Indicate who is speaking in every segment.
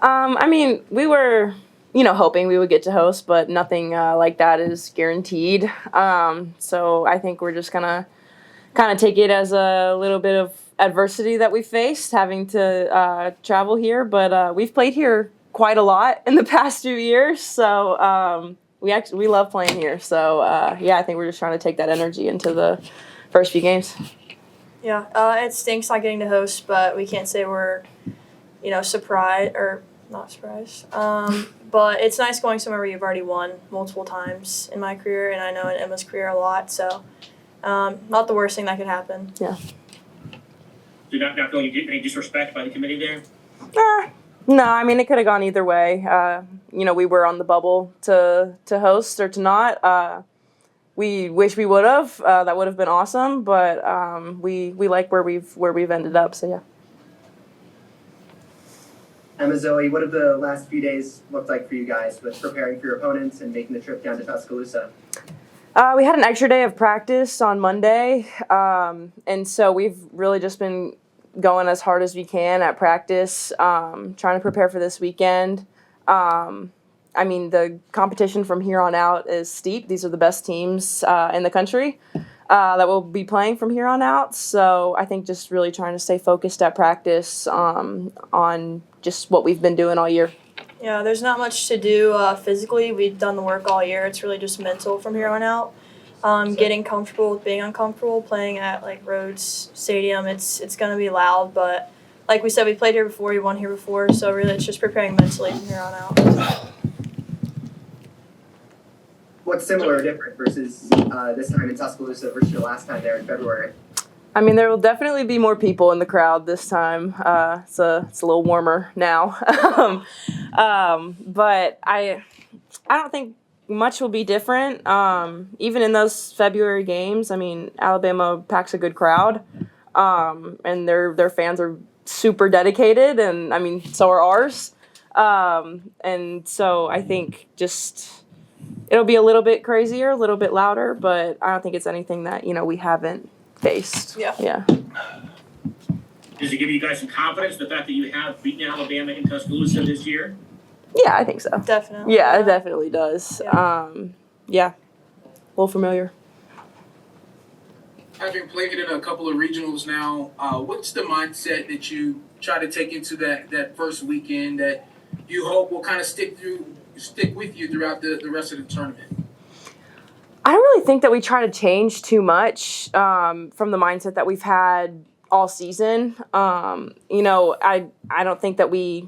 Speaker 1: I mean, we were, hoping we would get to host, but nothing like that is guaranteed. So I think we're just gonna kind of take it as a little bit of adversity that we faced having to travel here. But we've played here quite a lot in the past 2 years, so we love playing here. So yeah, I think we're just trying to take that energy into the first few games.
Speaker 2: Yeah, it stinks not getting to host, but we can't say we're, surprised or not surprised. But it's nice going somewhere where you've already won multiple times in my career, and I know in Emma's career a lot. So, not the worst thing that could happen.
Speaker 1: Yeah.
Speaker 3: Do you not feel you get any disrespect by the committee there?
Speaker 1: No, I mean, it could have gone either way. We were on the bubble to host or to not. We wish we would have. That would have been awesome, but we like where we've ended up. So yeah.
Speaker 4: Emma, Zoe, what have the last few days looked like for you guys with preparing for your opponents and making the trip down to Tuscaloosa?
Speaker 1: We had an extra day of practice on Monday, and so we've really just been going as hard as we can at practice, trying to prepare for this weekend. I mean, the competition from here on out is steep. These are the best teams in the country that will be playing from here on out. So I think just really trying to stay focused at practice on just what we've been doing all year.
Speaker 2: Yeah, there's not much to do physically. We've done the work all year. It's really just mental from here on out. Getting comfortable with being uncomfortable, playing at Rhodes Stadium. It's going to be loud, but like we said, we played here before, we won here before, so really it's just preparing mentally from here on out.
Speaker 4: What's similar or different versus this time in Tuscaloosa versus your last time there in February?
Speaker 1: I mean, there will definitely be more people in the crowd this time. It's a little warmer now, but I don't think much will be different. Even in those February games, I mean, Alabama packs a good crowd, and their fans are super dedicated, and I mean, so are ours. And so I think just it'll be a little bit crazier, a little bit louder, but I don't think it's anything that we haven't faced.
Speaker 2: Yeah.
Speaker 3: Does it give you guys some confidence, the fact that you have beaten Alabama in Tuscaloosa this year?
Speaker 1: Yeah, I think so.
Speaker 2: Definitely.
Speaker 1: Yeah, it definitely does.
Speaker 2: Yeah.
Speaker 1: A little familiar.
Speaker 5: Having played in a couple of regionals now, what's the mindset that you try to take into that first weekend that you hope will kind of stick with you throughout the rest of the tournament?
Speaker 1: I don't really think that we try to change too much from the mindset that we've had all season. I don't think that we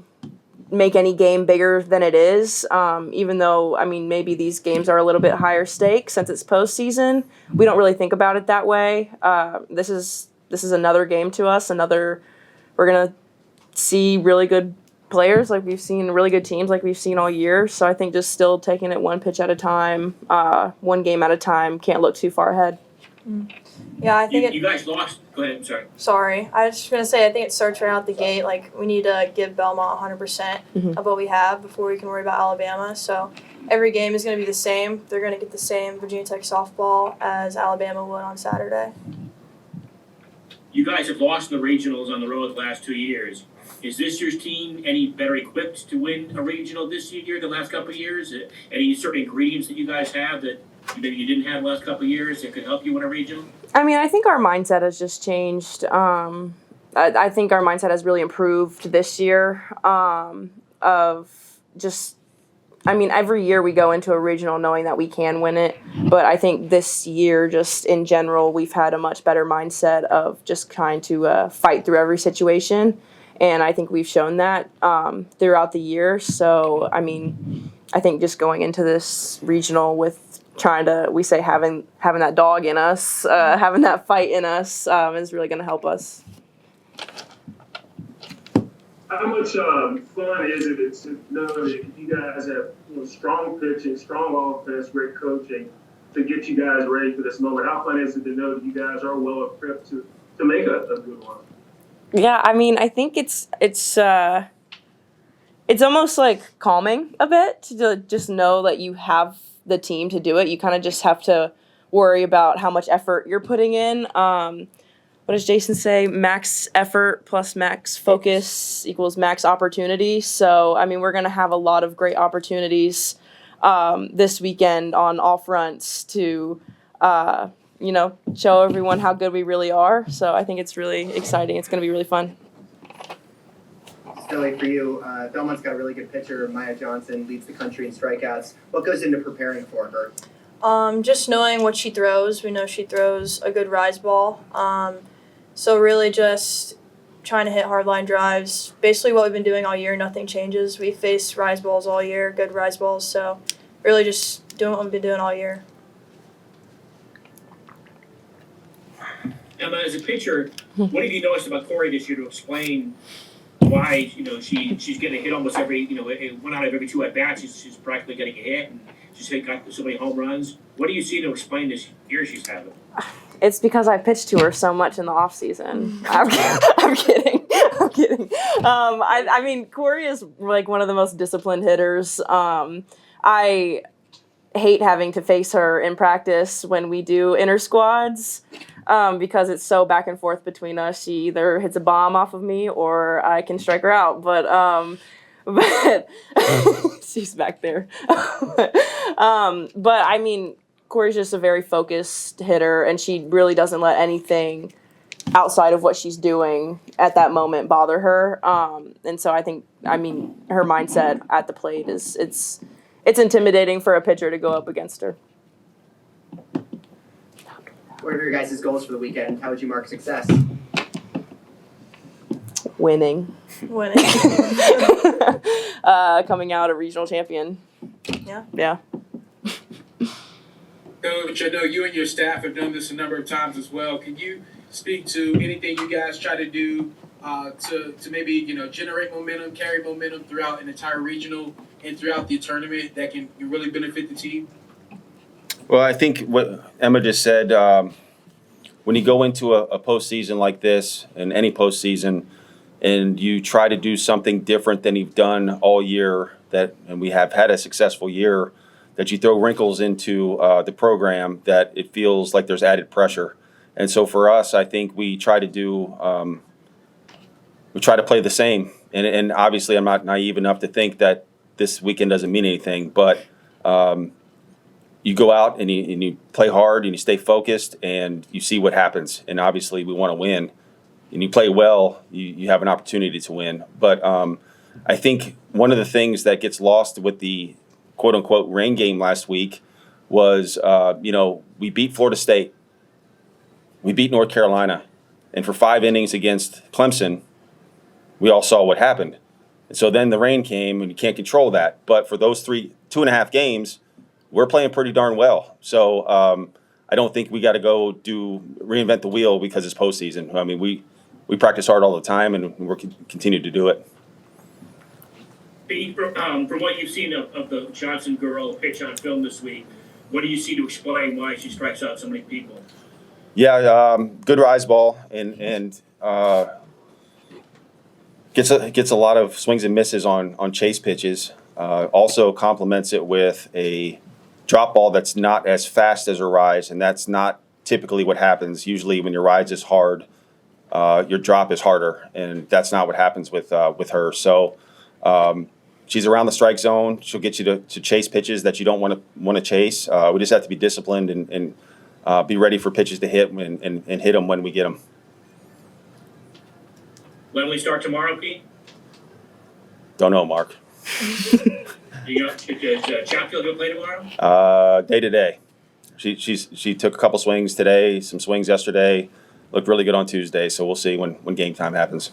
Speaker 1: make any game bigger than it is, even though, I mean, maybe these games are a little bit higher stakes since it's postseason. We don't really think about it that way. This is another game to us. We're going to see really good players like we've seen, really good teams like we've seen all year. So I think just still taking it one pitch at a time, one game at a time, can't look too far ahead.
Speaker 2: Yeah, I think
Speaker 3: you guys lost. Go ahead. I'm sorry.
Speaker 2: Sorry. I was just going to say, I think it starts right out the gate. We need to give Belmont 100% of what we have before we can worry about Alabama. So every game is going to be the same. They're going to get the same Virginia Tech softball as Alabama would on Saturday.
Speaker 3: You guys have lost the regionals on the road the last 2 years. Is this year's team any better equipped to win a regional this year than the last couple of years? Any certain ingredients that you guys have that maybe you didn't have the last couple of years that could help you win a regional?
Speaker 1: I mean, I think our mindset has just changed. I think our mindset has really improved this year. Every year we go into a regional knowing that we can win it. But I think this year, just in general, we've had a much better mindset of just trying to fight through every situation. And I think we've shown that throughout the year. So, I mean, I think just going into this regional with having that dog in us, having that fight in us is really going to help us.
Speaker 6: How much fun is it to know that you guys have strong pitching, strong offense, great coaching to get you guys ready for this moment? How fun is it to know that you guys are well equipped to make a good one?
Speaker 1: Yeah, I mean, I think it's almost like calming a bit to just know that you have the team to do it. You kind of just have to worry about how much effort you're putting in. what does Jason say? Max effort plus max focus equals max opportunity. So, I mean, we're going to have a lot of great opportunities this weekend on all fronts to, show everyone how good we really are. So I think it's really exciting. It's going to be really fun.
Speaker 4: Zoe, for you, Belmont's got a really good pitcher. Maya Johnson leads the country in strikeouts. What goes into preparing for her?
Speaker 2: Just knowing what she throws. We know she throws a good rise ball. So really just trying to hit hard line drives. Basically what we've been doing all year, nothing changes. We face rise balls all year, good rise balls. So really just doing what we've been doing all year.
Speaker 3: Emma, as a pitcher, what have you noticed about Corey this year to explain why, she's getting a hit almost every, 1 out of every 2 at-bats, she's practically getting a hit, and she's got so many home runs. What do you see to explain this year she's having?
Speaker 1: It's because I pitched to her so much in the off season. I'm kidding. I'm kidding. I mean, Corey is like one of the most disciplined hitters. I hate having to face her in practice when we do inter squads because it's so back and forth between us. She either hits a bomb off of me or I can strike her out. But she's back there. But I mean, Corey's just a very focused hitter, and she really doesn't let anything outside of what she's doing at that moment bother her. And so I think, her mindset at the plate is it's intimidating for a pitcher to go up against her.
Speaker 4: What are your guys' goals for the weekend? How would you mark success?
Speaker 1: Winning. Coming out a regional champion. Yeah.
Speaker 5: Coach, I know you and your staff have done this a number of times as well. Can you speak to anything you guys try to do to maybe generate momentum, carry momentum throughout an entire regional and throughout the tournament that can really benefit the team?
Speaker 7: Well, I think what Emma just said, when you go into a postseason like this, and any postseason, and you try to do something different than you've done all year, and we have had a successful year, that you throw wrinkles into the program, that it feels like there's added pressure. And so for us, I think we try to play the same. And obviously I'm not naive enough to think that this weekend doesn't mean anything, but you go out and you play hard and you stay focused and you see what happens. And obviously we want to win. And you play well, you have an opportunity to win. But I think one of the things that gets lost with the quote-unquote rain game last week was, we beat Florida State. We beat North Carolina. And for 5 innings against Clemson, we all saw what happened. And so then the rain came, and you can't control that. But for those 2.5 games, we're playing pretty darn well. So I don't think we got to go reinvent the wheel because it's postseason. I mean, we practice hard all the time, and we're continue to do it.
Speaker 3: Pete, from what you've seen of the Johnson girl pitch on film this week, what do you see to explain why she strikes out so many people?
Speaker 7: Yeah, good rise ball, and gets a lot of swings and misses on chase pitches. Also complements it with a drop ball that's not as fast as her rise, and that's not typically what happens. Usually when your rise is hard, your drop is harder, and that's not what happens with her. So she's around the strike zone. She'll get you to chase pitches that you don't want to chase. We just have to be disciplined and be ready for pitches to hit and hit them when we get them.
Speaker 3: When we start tomorrow, Pete?
Speaker 7: Don't know, Mark.
Speaker 3: Does Chatfield go play tomorrow?
Speaker 7: Day to day. She took a couple swings today, some swings yesterday. Looked really good on Tuesday, so we'll see when game time happens.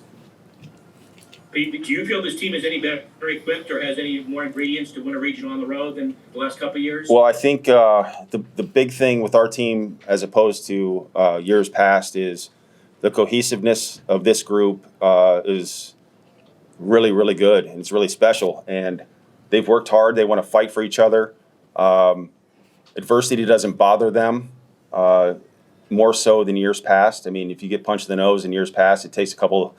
Speaker 3: Pete, do you feel this team is any better equipped or has any more ingredients to win a regional on the road than the last couple of years?
Speaker 7: Well, I think the big thing with our team as opposed to years past is the cohesiveness of this group is really, really good, and it's really special. And they've worked hard. They want to fight for each other. Adversity doesn't bother them more so than years past. I mean, if you get punched in the nose in years past, it takes a couple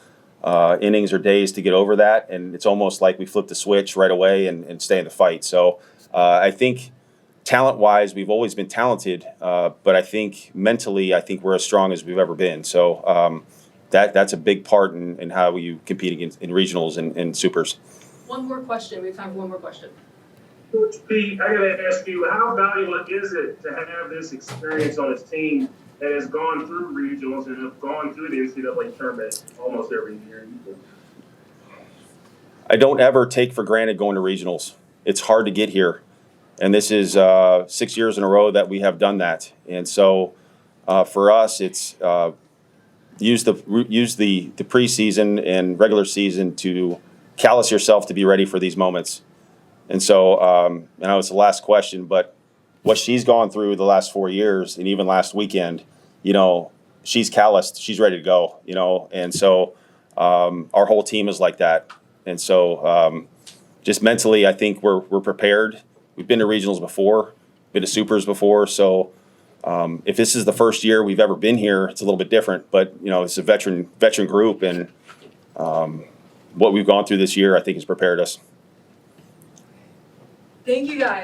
Speaker 7: innings or days to get over that, and it's almost like we flip the switch right away and stay in the fight. So I think talent-wise, we've always been talented, but I think mentally, I think we're as strong as we've ever been. So that's a big part in how you compete against in regionals and supers.
Speaker 8: One more question. We have time for one more question.
Speaker 6: Coach Pete, I gotta ask you, how valuable is it to have this experience on his team that has gone through regionals and have gone through the NCAA tournament almost every year?
Speaker 7: I don't ever take for granted going to regionals. It's hard to get here, and this is 6 years in a row that we have done that. And so for us, it's use the preseason and regular season to callous yourself to be ready for these moments. And so I know it's the last question, but what she's gone through the last 4 years and even last weekend, you know, she's calloused, she's ready to go, you know, and so our whole team is like that. And so just mentally, I think we're prepared. We've been to regionals before, been to supers before. So if this is the first year we've ever been here, it's a little bit different. But you know, it's a veteran group, and what we've gone through this year, I think, has prepared us.
Speaker 8: Thank you guys.